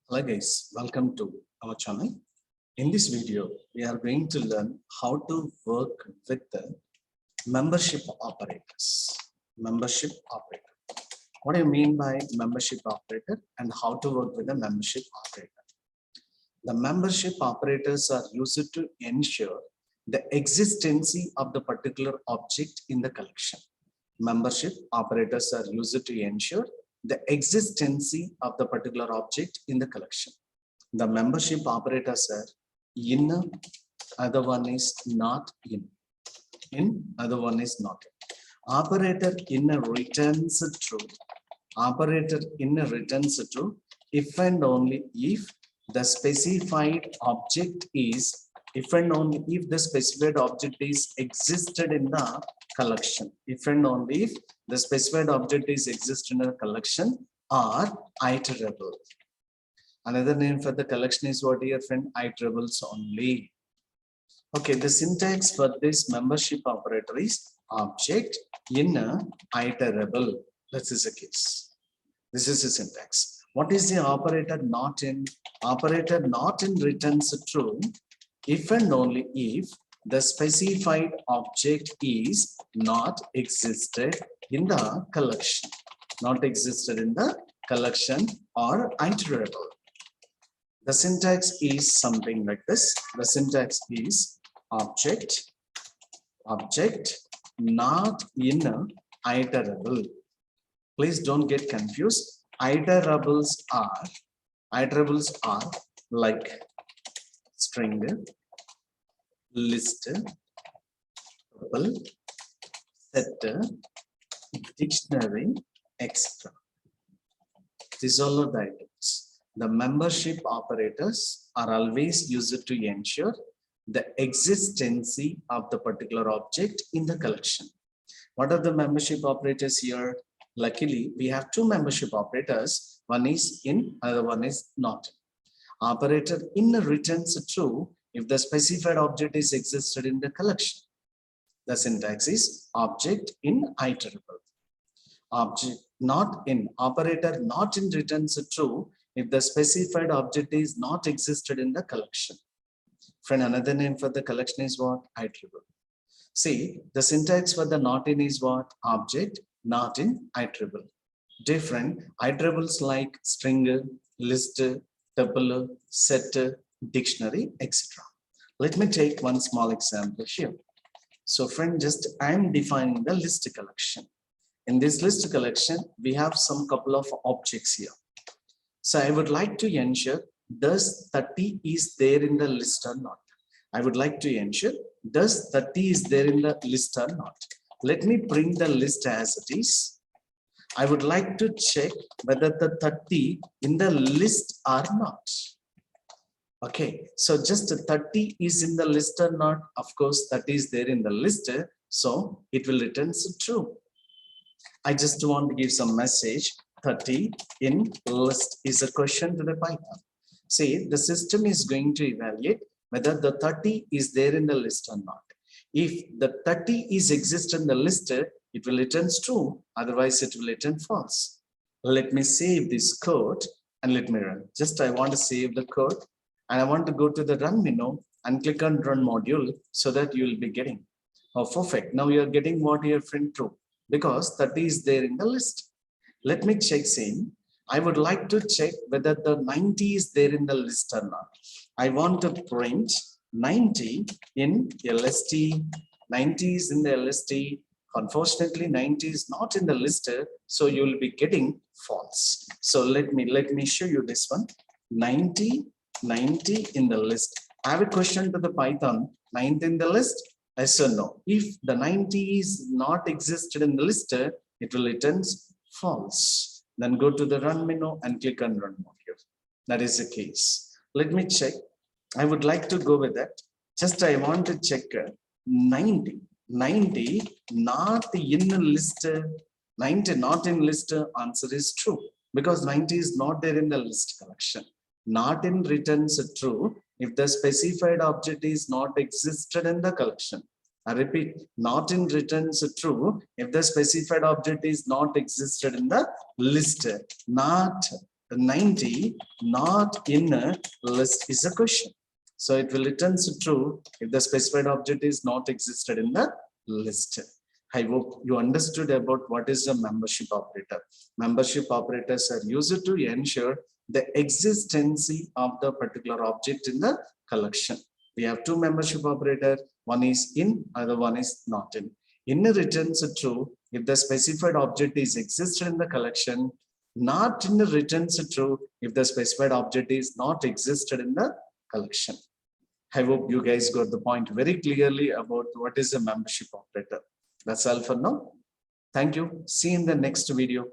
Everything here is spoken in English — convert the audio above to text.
Hello guys, welcome to our channel. In this video, we are going to learn how to work with the membership operators. Membership operator. What do you mean by membership operator and how to work with the membership operator? The membership operators are used to ensure the existence of the particular object in the collection. Membership operators are used to ensure the existence of the particular object in the collection. The membership operators are in, other one is not in, other one is not in. Operator in returns true. Operator in returns true if and only if the specified object is, if and only if the specified object is existed in the collection. If and only if the specified object is existed in a collection or iterable. Another name for the collection is what here, friend? Iterables only. Okay, the syntax for this membership operator is object in iterable. This is the case. This is the syntax. What is the operator not in? Operator not in returns true if and only if the specified object is not existed in the collection. Not existed in the collection or iterable. The syntax is something like this. The syntax is object not in iterable. Please don't get confused. Iterables are like string, list, tuple, set, dictionary, etc. These all are the items. The membership operators are always used to ensure the existence of the particular object in the collection. What are the membership operators here? Luckily, we have two membership operators. One is in, other one is not. Operator in returns true if the specified object is existed in the collection. The syntax is object in iterable. Object not in, operator not in returns true if the specified object is not existed in the collection. Friend, another name for the collection is what? Iterable. See, the syntax for the not in is what? Object not in iterable. Different iterables like string, list, tuple, set, dictionary, etc. Let me take one small example here. So friend, just I am defining the list collection. In this list collection, we have some couple of objects here. So I would like to ensure does 30 is there in the list or not. I would like to ensure does 30 is there in the list or not. Let me bring the list as it is. I would like to check whether the 30 in the list or not. Okay, so just 30 is in the list or not. Of course, 30 is there in the list, so it will return true. I just want to give some message. 30 in list is a question to the Python. See, the system is going to evaluate whether the 30 is there in the list or not. If the 30 is exist in the list, it will return true. Otherwise, it will return false. Let me save this code and let me run. Just I want to save the code and I want to go to the run menu and click on run module so that you will be getting. Oh, perfect. Now you are getting what your friend true because 30 is there in the list. Let me check same. I would like to check whether the 90 is there in the list or not. I want to print 90 in LST. 90 is in the LST. Unfortunately, 90 is not in the list, so you will be getting false. So let me show you this one. 90 in the list. I have a question to the Python. 90 in the list? Yes or no? If the 90 is not existed in the list, it will return false. Then go to the run menu and click on run module. That is the case. Let me check. I would like to go with that. Just I want to check 90 not in list. 90 not in list. Answer is true because 90 is not there in the list collection. Not in returns true if the specified object is not existed in the collection. I repeat, not in returns true if the specified object is not existed in the list. Not 90 not in a list is a question. So it will return true if the specified object is not existed in the list. I hope you understood about what is a membership operator. Membership operators are used to ensure the existence of the particular object in the collection. We have two membership operators. One is in, other one is not in. In returns true if the specified object is existed in the collection. Not in returns true if the specified object is not existed in the collection. I hope you guys got the point very clearly about what is a membership operator. That's all for now. Thank you. See you in the next video.